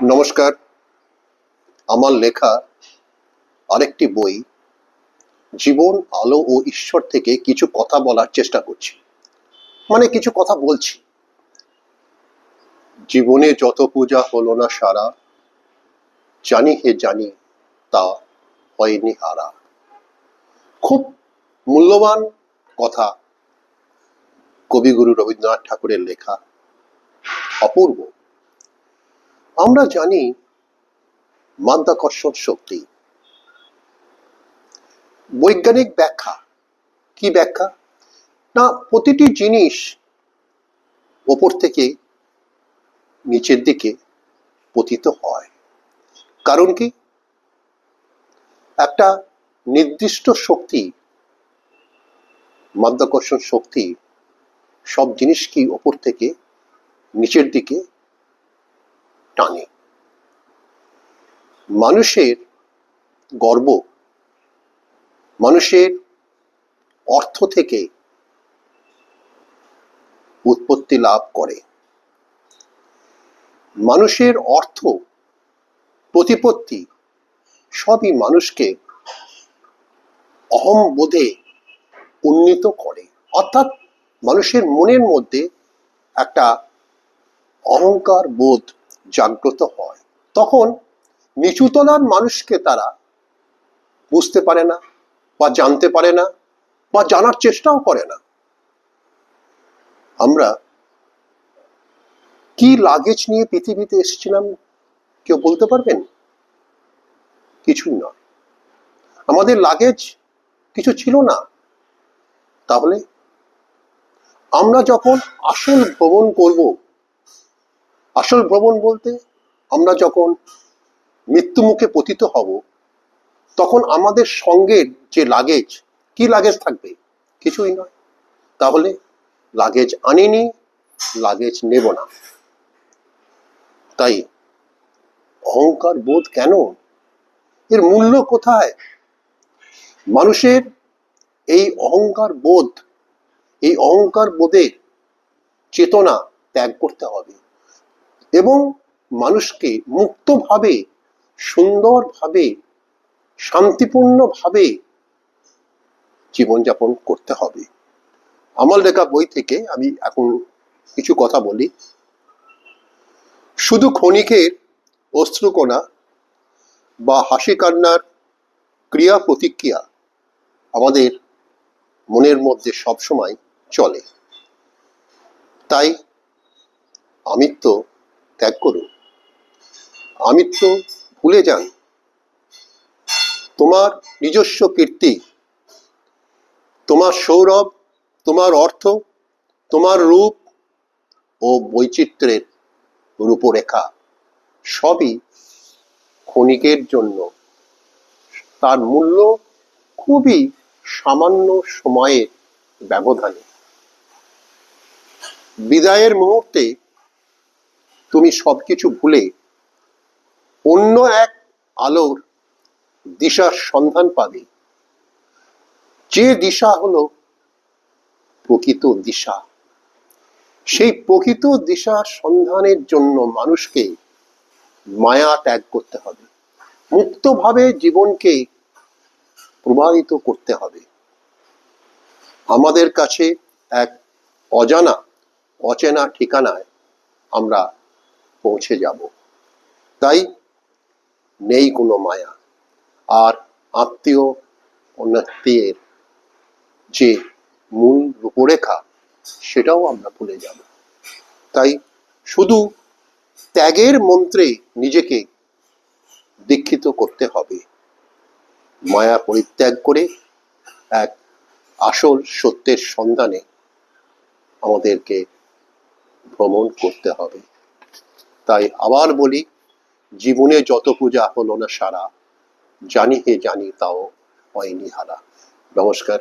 নমস্কার। আমার লেখা আরেকটি বই জীবন, আলো ও ঈশ্বর থেকে কিছু কথা বলার চেষ্টা করছি। কিছু কথা বলছি। জীবনে যত পূজা হলো না সারা, জানি হে জানি তা হয়নি হারা। খুব মূল্যবান কথা, কবিগুরু রবীন্দ্রনাথ ঠাকুরের লেখা, অপূর্ব। আমরা জানি মাধ্যাকর্ষণ শক্তি। বৈজ্ঞানিক ব্যাখ্যা কি ব্যাখ্যা? না, প্রতিটি জিনিস ওপর থেকে নিচের দিকে পতিত হয়। কারণ কি? একটা নির্দিষ্ট শক্তি, মাধ্যাকর্ষণ শক্তি সব জিনিসকে ওপর থেকে নিচের দিকে টানে। মানুষের গর্ব, মানুষের অর্থ থেকে উৎপত্তি লাভ করে। মানুষের অর্থ, প্রতিপত্তি সবই মানুষকে অহম বোধে উন্নীত করে। অর্থাৎ মানুষের মনের মধ্যে একটা অহংকার বোধ জাগ্রত হয়। তখন নিচুতলার মানুষকে তারা বুঝতে পারে না, বা জানতে পারে না, বা জানার চেষ্টাও করে না। আমরা কি লাগেজ নিয়ে পৃথিবীতে এসেছিলাম কেউ বলতে পারবেন? কিছুই নয়। আমাদের লাগেজ কিছু ছিল না। তাহলে আমরা যখন আসল ভ্রমণ করব, আসল ভ্রমণ বলতে আমরা যখন মৃত্যু মুখে পতিত হব, তখন আমাদের সঙ্গের যে লাগেজ, কি লাগেজ থাকবে? কিছুই নয়। তাহলে লাগেজ আনিনি, লাগেজ নেব না। তাই অহংকার বোধ কেন? এর মূল্য কোথায়? মানুষের এই অহংকার বোধ, এই অহংকার বোধের চেতনা ত্যাগ করতে হবে এবং মানুষকে মুক্তভাবে, সুন্দরভাবে, শান্তিপূর্ণভাবে জীবনযাপন করতে হবে। আমার লেখা বই থেকে আমি এখন কিছু কথা বলি। শুধু ক্ষণিকের অশ্রুকণা বা হাসি কান্নার ক্রিয়া প্রতিক্রিয়া আমাদের মনের মধ্যে সবসময় চলে। তাই আমিত্ব ত্যাগ করুন, আমিত্ব ভুলে যান। তোমার নিজস্ব কীর্তি, তোমার সৌরভ, তোমার অর্থ, তোমার রূপ ও বৈচিত্র্যের রূপরেখা সবই ক্ষণিকের জন্য। তার মূল্য খুবই সামান্য সময়ের ব্যবধানে। বিদায়ের মুহূর্তে তুমি সবকিছু ভুলে অন্য এক আলোর দিশার সন্ধান পাবে, যে দিশা হলো প্রকৃত দিশা। সেই প্রকৃত দিশার সন্ধানের জন্য মানুষকে মায়া ত্যাগ করতে হবে, মুক্তভাবে জীবনকে প্রবাহিত করতে হবে। আমাদের কাছে এক অজানা, অচেনা ঠিকানায় আমরা পৌঁছে যাব। তাই নেই কোনো মায়া। আর আত্মীয় অনাত্মীয়ের যে মূল রূপরেখা, সেটাও আমরা ভুলে যাব। তাই শুধু ত্যাগের মন্ত্রে নিজেকে দীক্ষিত করতে হবে। মায়া পরিত্যাগ করে এক আসল সত্যের সন্ধানে আমাদেরকে ভ্রমণ করতে হবে। তাই আবার বলি, জীবনে যত পূজা হলো না সারা, জানি হে জানি তাও হয়নি হারা। নমস্কার।